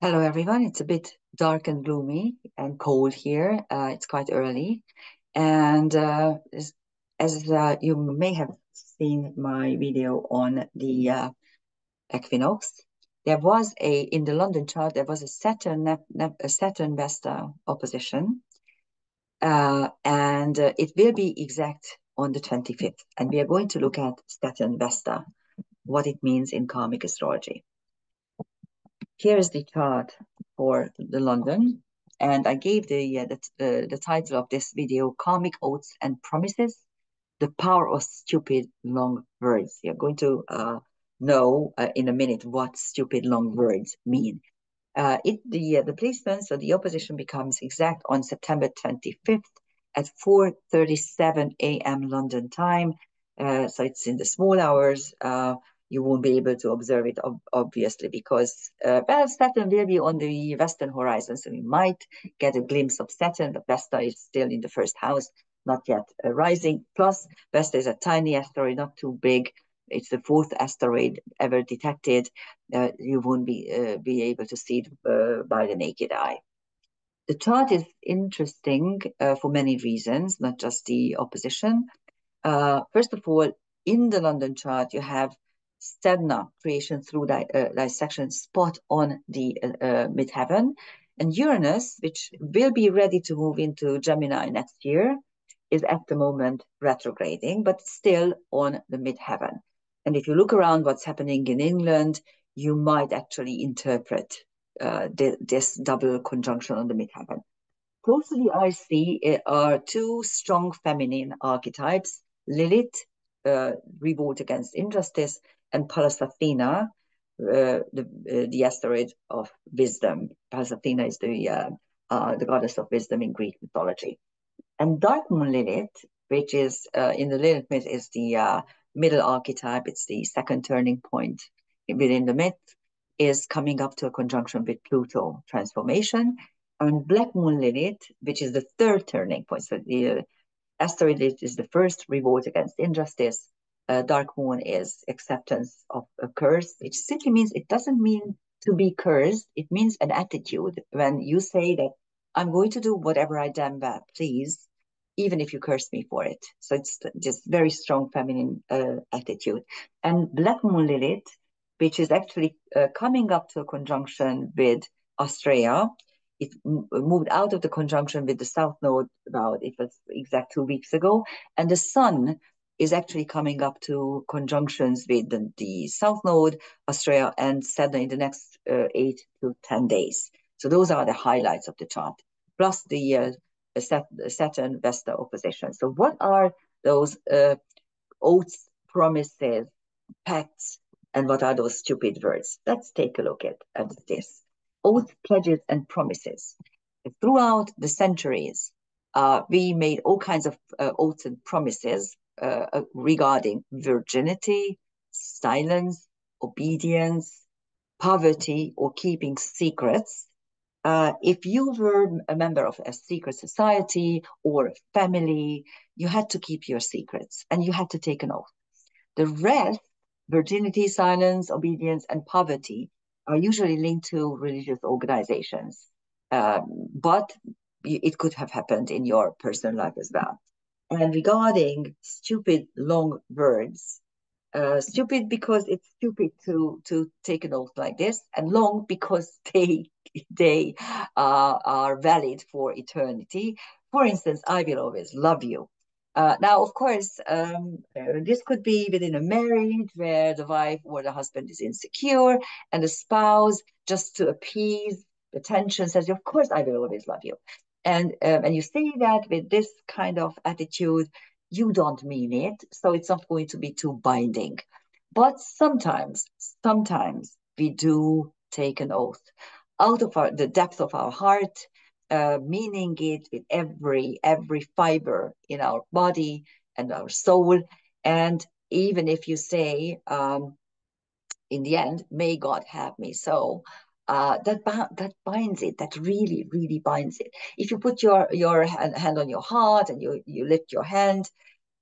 Hello, everyone. It's a bit dark and gloomy and cold here. It's quite early. And as you may have seen my video on the equinox, there was in the London chart, there was a Saturn Vesta opposition. And it will be exact on the 25th. And we are going to look at Saturn Vesta, what it means in karmic astrology. Here is the chart for the London, and I gave the title of this video, Karmic Oaths and Promises, the Power of Stupid Long Words. You're going to know in a minute what stupid long words mean. The placement, so the opposition becomes exact on September 25th at 4:37 a.m. London time. So it's in the small hours. You won't be able to observe it, obviously, because well, Saturn will be on the western horizon, so we might get a glimpse of Saturn, but Vesta is still in the first house, not yet rising. Plus, Vesta is a tiny asteroid, not too big. It's the fourth asteroid ever detected. You won't be able to see it by the naked eye. The chart is interesting for many reasons, not just the opposition. First of all, in the London chart, you have Sedna creation through dissection spot on the midheaven. And Uranus, which will be ready to move into Gemini next year, is at the moment retrograding, but still on the midheaven. And if you look around what's happening in England, you might actually interpret this double conjunction on the midheaven. Close to the eye see are two strong feminine archetypes, Lilith, revolt against injustice, and Pallas Athena, the asteroid of wisdom. Pallas Athena is the goddess of wisdom in Greek mythology. And Dark Moon Lilith, which is in the Lilith myth, is the middle archetype. It's the second turning point within the myth, is coming up to a conjunction with Pluto transformation. And Black Moon Lilith, which is the third turning point. So the asteroid is the first revolt against injustice. Dark Moon is acceptance of a curse, which simply means it doesn't mean to be cursed. It means an attitude. When you say that I'm going to do whatever I damn well please, even if you curse me for it. So it's just very strong feminine attitude. And Black Moon Lilith, which is actually coming up to a conjunction with Australia. It moved out of the conjunction with the South Node it was exact 2 weeks ago. And the Sun is actually coming up to conjunctions with the South Node, Australia, and Saturn in the next 8 to 10 days. So those are the highlights of the chart, plus the Saturn Vesta opposition. So what are those oaths, promises, pacts, and what are those stupid words? Let's take a look at this. Oaths, pledges, and promises. Throughout the centuries, we made all kinds of oaths and promises regarding virginity, silence, obedience, poverty, or keeping secrets. If you were a member of a secret society or a family, you had to keep your secrets and you had to take an oath. The rest, virginity, silence, obedience, and poverty, are usually linked to religious organizations. But it could have happened in your personal life as well. And regarding stupid long words, stupid because it's stupid to take an oath like this, and long because they are valid for eternity. For instance, I will always love you. Now, of course, this could be within a marriage where the wife or the husband is insecure, and the spouse, just to appease the tension, says, "Of course, I will always love you." And you say that with this kind of attitude, you don't mean it, so it's not going to be too binding. But sometimes we do take an oath out of the depth of our heart, meaning it with every fiber in our body and our soul. And even if you say, in the end, may God have me so, that binds it. That really binds it. If you put your hand on your heart and you lift your hand,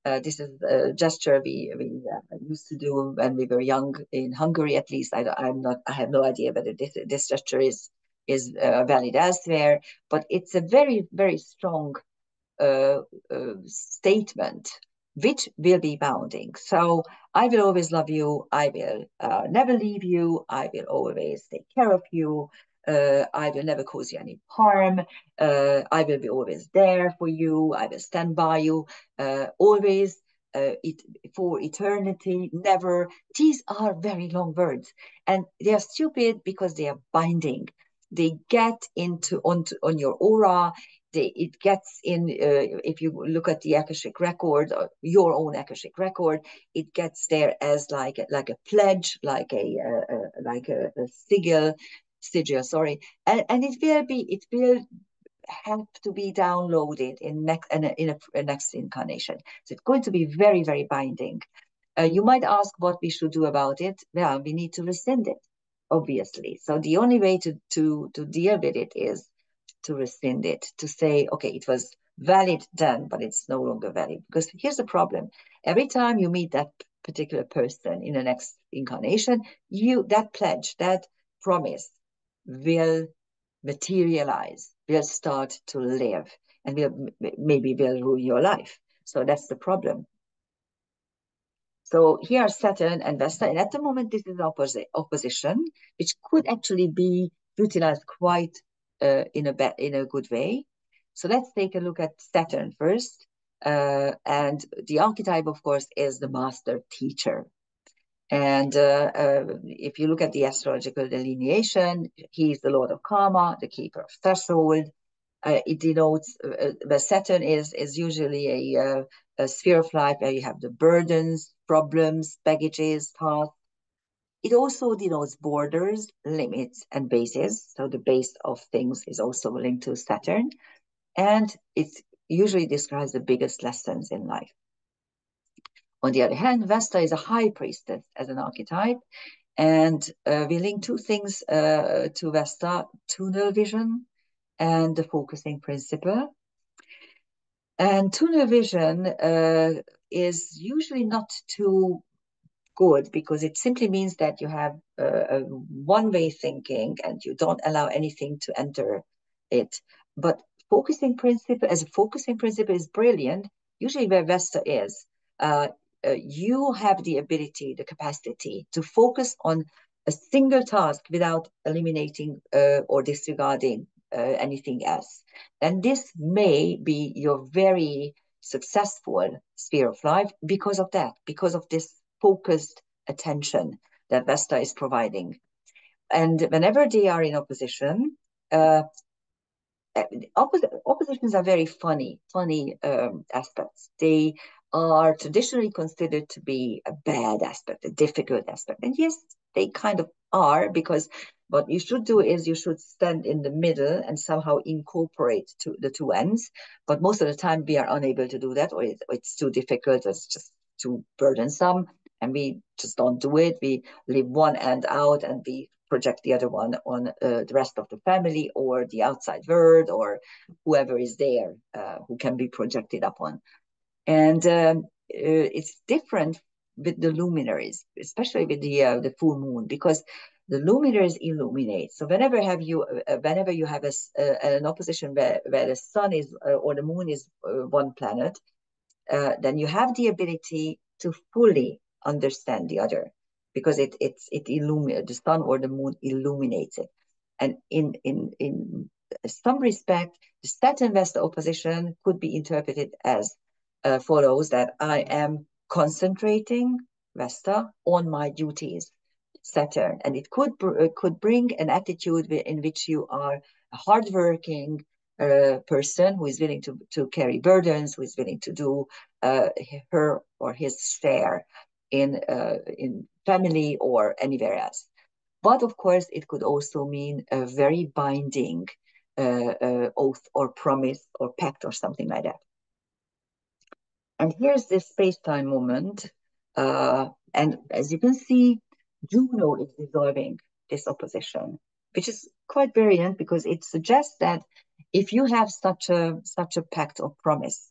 this is a gesture we used to do when we were young in Hungary. At least I have no idea whether this gesture is valid elsewhere, but it's a very, very strong statement which will be bounding. So I will always love you. I will never leave you. I will always take care of you. I will never cause you any harm. I will be always there for you. I will stand by you always. For eternity, never. These are very long words, and they are stupid because they are binding. They get on your aura. It gets in, if you look at the Akashic record, your own Akashic record, it gets there as like a pledge, like a sigil, sorry, and it will have to be downloaded in a next incarnation. So it's going to be very, very binding. You might ask what we should do about it. Well, we need to rescind it, obviously. So the only way to deal with it is to rescind it, to say, okay, it was valid then, but it's no longer valid. Because here's the problem. Every time you meet that particular person in the next incarnation, that pledge, that promise will materialize, will start to live, and maybe will ruin your life. So that's the problem. So here are Saturn and Vesta, and at the moment this is opposition, which could actually be utilized quite in a good way. So let's take a look at Saturn first, and the archetype, of course, is the master teacher. And if you look at the astrological delineation, he's the lord of karma, the keeper of threshold. It denotes the Saturn is usually a sphere of life where you have the burdens, problems, baggages, tasks. It also denotes borders, limits, and bases. So the base of things is also linked to Saturn. And it usually describes the biggest lessons in life. On the other hand, Vesta is a high priestess as an archetype. And we link two things to Vesta: tunnel vision and the focusing principle. And tunnel vision is usually not too good because it simply means that you have a one-way thinking and you don't allow anything to enter it. But focusing principle is brilliant. Usually where Vesta is, you have the ability, the capacity to focus on a single task without eliminating or disregarding anything else. And this may be your very successful sphere of life because of that, because of this focused attention that Vesta is providing. And whenever they are in opposition, oppositions are very funny aspects. They are traditionally considered to be a bad aspect, a difficult aspect. And yes, they kind of are, because what you should do is you should stand in the middle and somehow incorporate the two ends. But most of the time we are unable to do that, or it's too difficult, it's just too burdensome, and we just don't do it. We leave one end out and we project the other one on the rest of the family or the outside world or whoever is there who can be projected upon. And it's different with the luminaries, especially with the full moon, because the luminaries illuminate. So whenever you have an opposition where the sun is or the moon is one planet, then you have the ability to fully understand the other, because it illuminates, the sun or the moon illuminates it. And in some respect, the Saturn Vesta opposition could be interpreted as follows: that I am concentrating, Vesta, on my duties, Saturn, and it could bring an attitude in which you are a hardworking person who is willing to carry burdens, who is willing to do her or his share in family or anywhere else. But of course, it could also mean a very binding oath or promise or pact or something like that. And here's this space-time moment. And as you can see, Juno is dissolving this opposition, which is quite brilliant because it suggests that if you have such a pact or promise,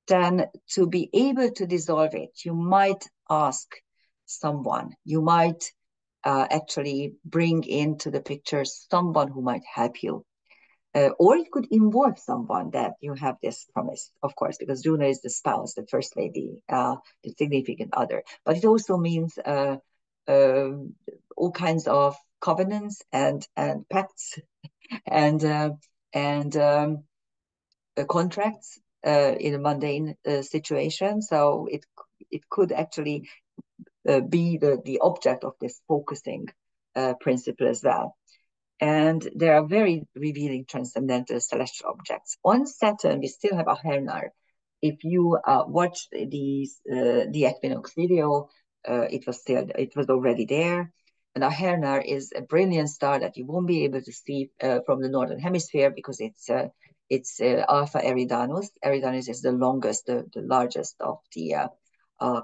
then to be able to dissolve it, you might ask someone, you might actually bring into the picture someone who might help you. Or it could involve someone that you have this promise, of course, because Juno is the spouse, the first lady, the significant other. But it also means all kinds of covenants and pacts and contracts in a mundane situation. So it could actually be the object of this focusing principle as well. And there are very revealing transcendental celestial objects. On Saturn, we still have a Hernar. If you watch the equinox video, it was already there. And a Hernar is a brilliant star that you won't be able to see from the northern hemisphere because it's Alpha Eridanus. Eridanus is the longest, the largest of the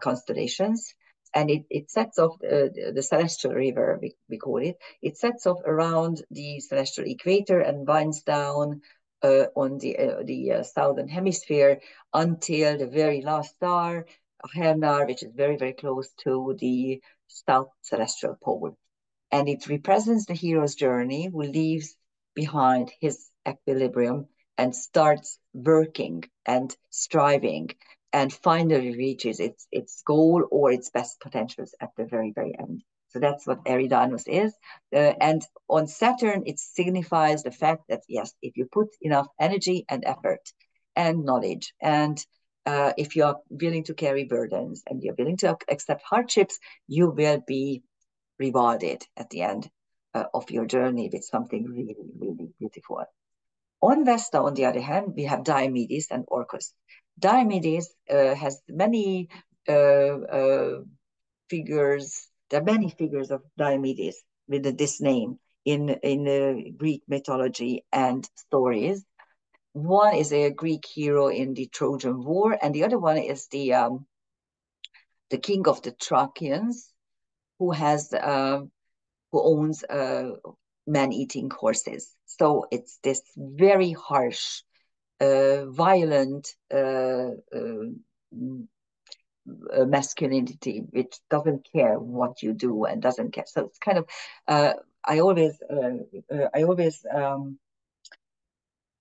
constellations. And it sets off the celestial river, we call it. It sets off around the celestial equator and winds down on the southern hemisphere until the very last star, Hernar, which is very, very close to the south celestial pole. And it represents the hero's journey who leaves behind his equilibrium and starts working and striving and finally reaches its goal or its best potentials at the very, very end. So that's what Eridanus is. And on Saturn, it signifies the fact that, yes, if you put enough energy and effort and knowledge, and if you are willing to carry burdens and you're willing to accept hardships, you will be rewarded at the end of your journey with something really, really beautiful. On Vesta, on the other hand, we have Diomedes and Orcus. Diomedes has many figures. There are many figures of Diomedes with this name in Greek mythology and stories. One is a Greek hero in the Trojan War, and the other one is the king of the Thracians, who owns man-eating horses. So it's this very harsh, violent masculinity which doesn't care what you do and doesn't care. So it's kind of I always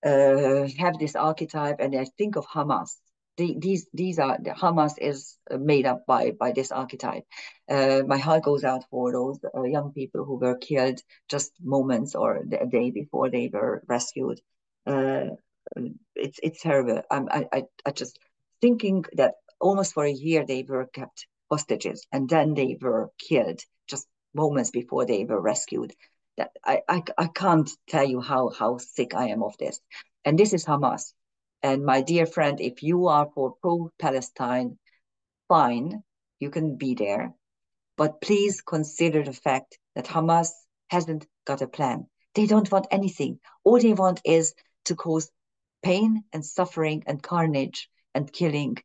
have this archetype, and I think of Hamas. These are the Hamas is made up by this archetype. My heart goes out for those young people who were killed just moments or a day before they were rescued. It's terrible. I just thinking that almost for a year they were kept hostages and then they were killed just moments before they were rescued. That I can't tell you how sick I am of this. And this is Hamas. And my dear friend, if you are for pro-Palestine, fine, you can be there. But please consider the fact that Hamas hasn't got a plan. They don't want anything. All they want is to cause pain and suffering and carnage and killing.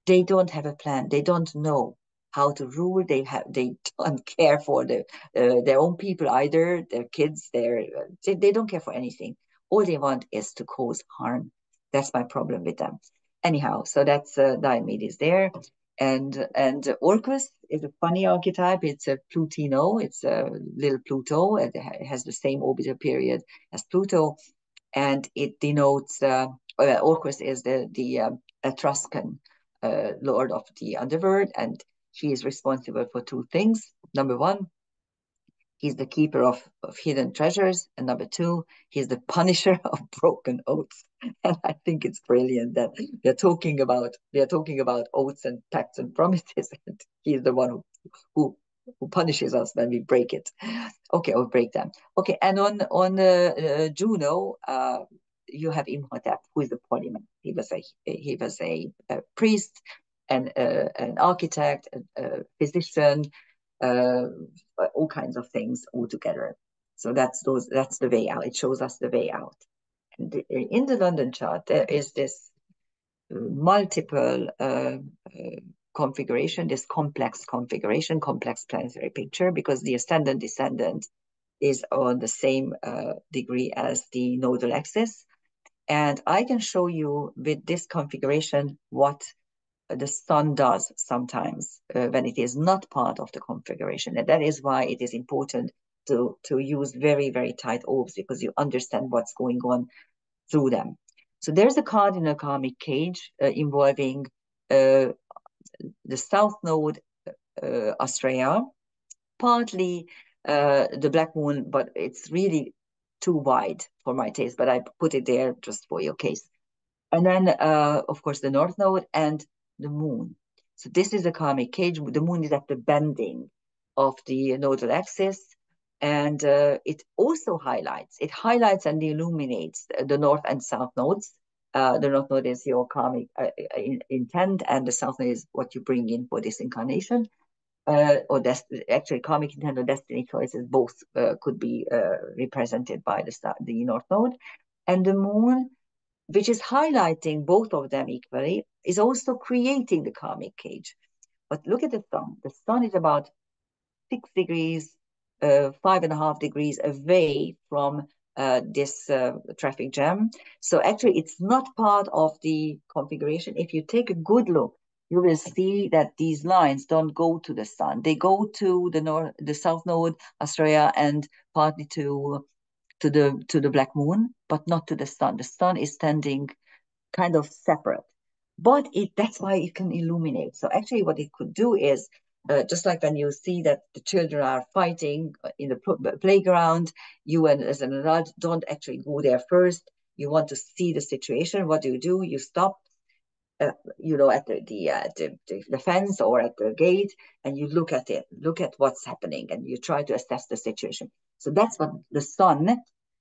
They don't have a plan. They don't know how to rule. They don't care for their own people either. Their kids. They don't care for anything. All they want is to cause harm. That's my problem with them. Anyhow, so that's Diomedes there. And Orcus is a funny archetype. It's a Plutino. It's a little Pluto. It has the same orbital period as Pluto, and it denotes Orcus is the Etruscan lord of the underworld, and he is responsible for two things. Number one, he's the keeper of hidden treasures, and number two, he's the punisher of broken oaths. And I think it's brilliant that they're talking about oaths and pacts and promises, and he's the one who punishes us when we break it. Okay, or break them. Okay, and on Juno, you have Imhotep, who is a polymath. He was a priest and an architect, a physician, all kinds of things all together. So that's the way out. It shows us the way out. And in the London chart, there is this multiple configuration, this complex configuration, complex planetary picture, because the ascendant descendant is on the same degree as the nodal axis. And I can show you with this configuration what the sun does sometimes when it is not part of the configuration. And that is why it is important to use very, very tight orbs, because you understand what's going on through them. So there's a cardinal karmic cage involving the south node, Australia, partly the black moon, but it's really too wide for my taste, but I put it there just for your case. And then, of course, the north node and the moon. So this is a karmic cage. The moon is at the bending of the nodal axis. And it also highlights and illuminates the north and south nodes. The north node is your karmic intent, and the south node is what you bring in for this incarnation. Or actually, karmic intent or destiny choices both could be represented by the north node. And the moon, which is highlighting both of them equally, is also creating the karmic cage. But look at the sun. The sun is about 6 degrees, 5.5 degrees away from this traffic jam. So actually, it's not part of the configuration. If you take a good look, you will see that these lines don't go to the sun. They go to the south node, Australia, and partly to the black moon, but not to the sun. The sun is standing kind of separate, but that's why it can illuminate. So actually what it could do is, just like when you see that the children are fighting in the playground, you as an adult don't actually go there first. You want to see the situation. What do? You stop, at the fence or at the gate, and you look at what's happening, and you try to assess the situation. So that's what the sun,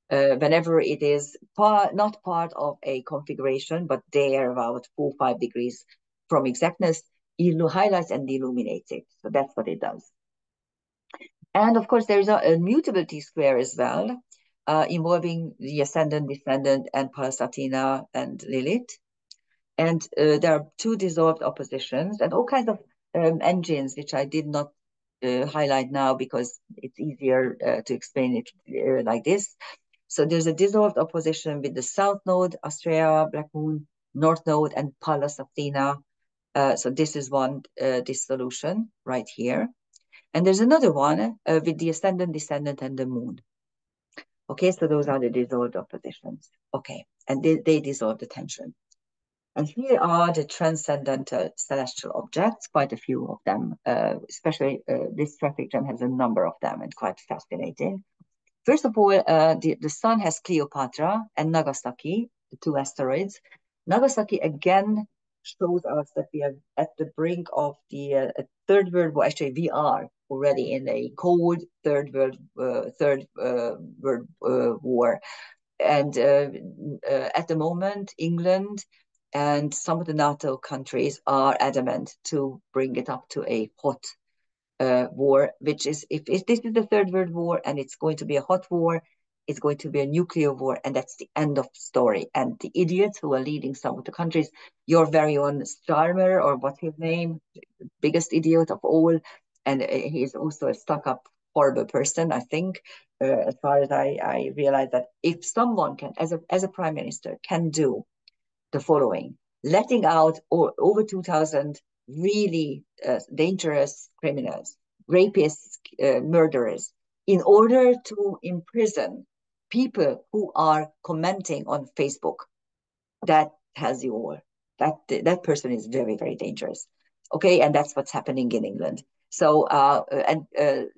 whenever it is not part of a configuration, but there about 4 or 5 degrees from exactness, it highlights and illuminates it. So that's what it does. And of course, there's a mutability square as well, involving the ascendant, descendant, and Pallas Athena and Lilith. And there are 2 dissolved oppositions and all kinds of engines, which I did not highlight now because it's easier to explain it like this. So there's a dissolved opposition with the south node, Australia, black moon, north node, and Pallas Athena. So this is one dissolution right here. And there's another one with the ascendant, descendant, and the moon. Okay, so those are the dissolved oppositions. Okay, and they dissolve the tension. And here are the transcendental celestial objects, quite a few of them, especially this traffic jam has a number of them and quite fascinating. First of all, the sun has Cleopatra and Nagasaki, the 2 asteroids. Nagasaki again shows us that we are at the brink of the Third World War. Actually, we are already in a cold Third World War. And at the moment, England and some of the NATO countries are adamant to bring it up to a hot war, which is, if this is the Third World War and it's going to be a hot war, it's going to be a nuclear war, and that's the end of the story. And the idiots who are leading some of the countries, your very own Starmer, or what's his name, biggest idiot of all, and he's also a stuck-up horrible person, I think, as far as I realize that if someone can, as a prime minister, can do the following: letting out over 2,000 really dangerous criminals, rapists, murderers, in order to imprison people who are commenting on Facebook. That tells you all. That person is very, very dangerous. Okay, and that's what's happening in England. So,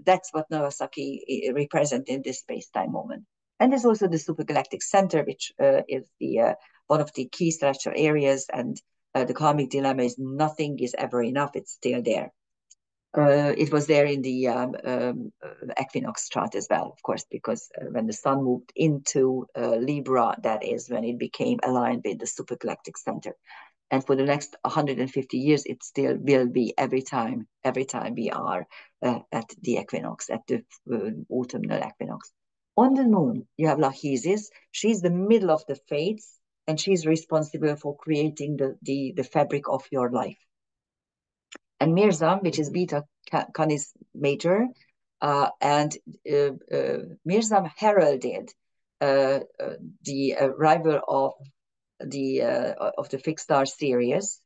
that's what Nagasaki represents in this space-time moment. And there's also the supergalactic center, which is the one of the key celestial areas. And the karmic dilemma is nothing is ever enough. It's still there. It was there in the equinox chart as well, of course, because when the sun moved into Libra, that is when it became aligned with the supergalactic center. And for the next 150 years, it still will be every time we are at the equinox, at the autumnal equinox. On the moon, you have Lachesis. She's the middle of the fates, and she's responsible for creating the fabric of your life. And Mirzam, which is Beta Canis Major, and Mirzam heralded the arrival of the fixed star Sirius,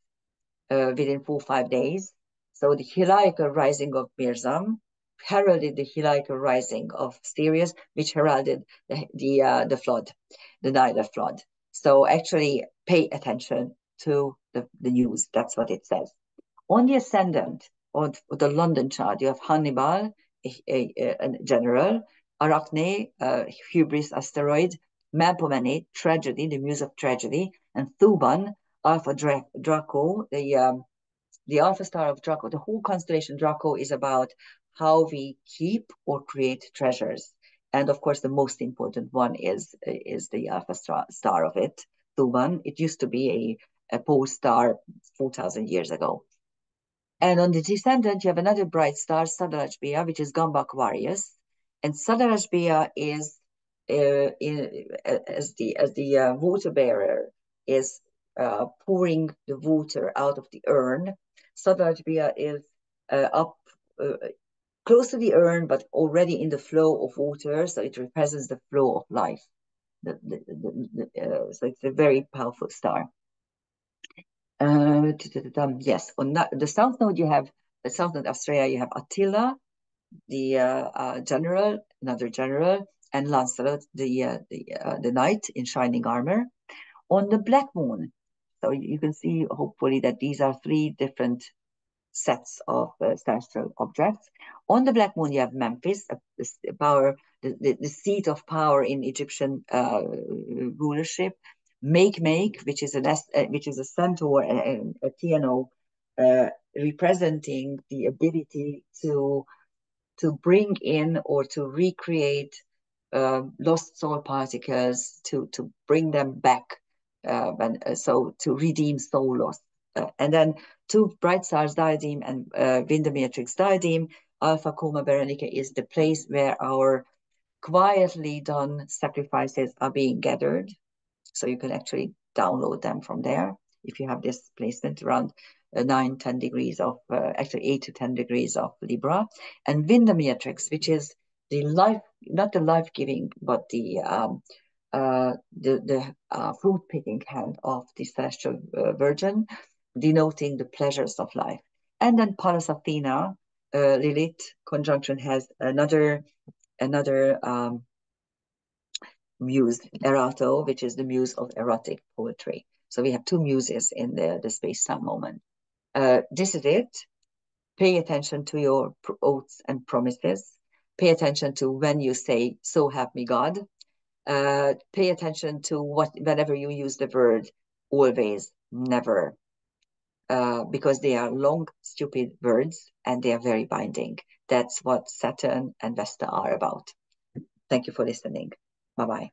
within 4 or 5 days. So the heliacal rising of Mirzam heralded the heliacal rising of Sirius, which heralded the flood, the Nile flood. So actually pay attention to the news. That's what it says. On the ascendant of the London chart, you have Hannibal, a general, Arachne, hubris asteroid, Melpomene, tragedy, the muse of tragedy, and Thuban, Alpha Draco, the Alpha star of Draco. The whole constellation Draco is about how we keep or create treasures. And of course, the most important one is the Alpha star of it, Thuban. It used to be a pole star 4,000 years ago. And on the descendant, you have another bright star, Sadarajbia, which is Gamba Aquarius. And Sadarajbia is as the water bearer is pouring the water out of the urn. Sadarajbia is up close to the urn, but already in the flow of water, so it represents the flow of life. So it's a very powerful star. Yes, on the south node you have the south node of Australia. You have Attila, the general, another general, and Lancelot, the knight in shining armor. On the black moon, so you can see hopefully that these are 3 different sets of celestial objects. On the black moon, you have Memphis, the seat of power in Egyptian rulership. Make, which is a centaur, a TNO, representing the ability to bring in or to recreate lost soul particles, to bring them back, so to redeem soul loss. And then 2 bright stars, Diadem and Vindomeatrix Diadem. Alpha Coma Berenica is the place where our quietly done sacrifices are being gathered. So you can actually download them from there if you have this placement around 9-10 degrees of, actually 8 to 10 degrees of Libra. And Vindomeatrix, which is the life, not the life-giving, but the fruit-picking hand of the celestial Virgin, denoting the pleasures of life. And then Pallas Athena, Lilith conjunction has another muse, Erato, which is the muse of erotic poetry. So we have 2 muses in the space-time moment. This is it. Pay attention to your oaths and promises. Pay attention to when you say, "So help me God." Pay attention to whenever you use the word always, never, because they are long, stupid words and they are very binding. That's what Saturn and Vesta are about. Thank you for listening. Bye-bye.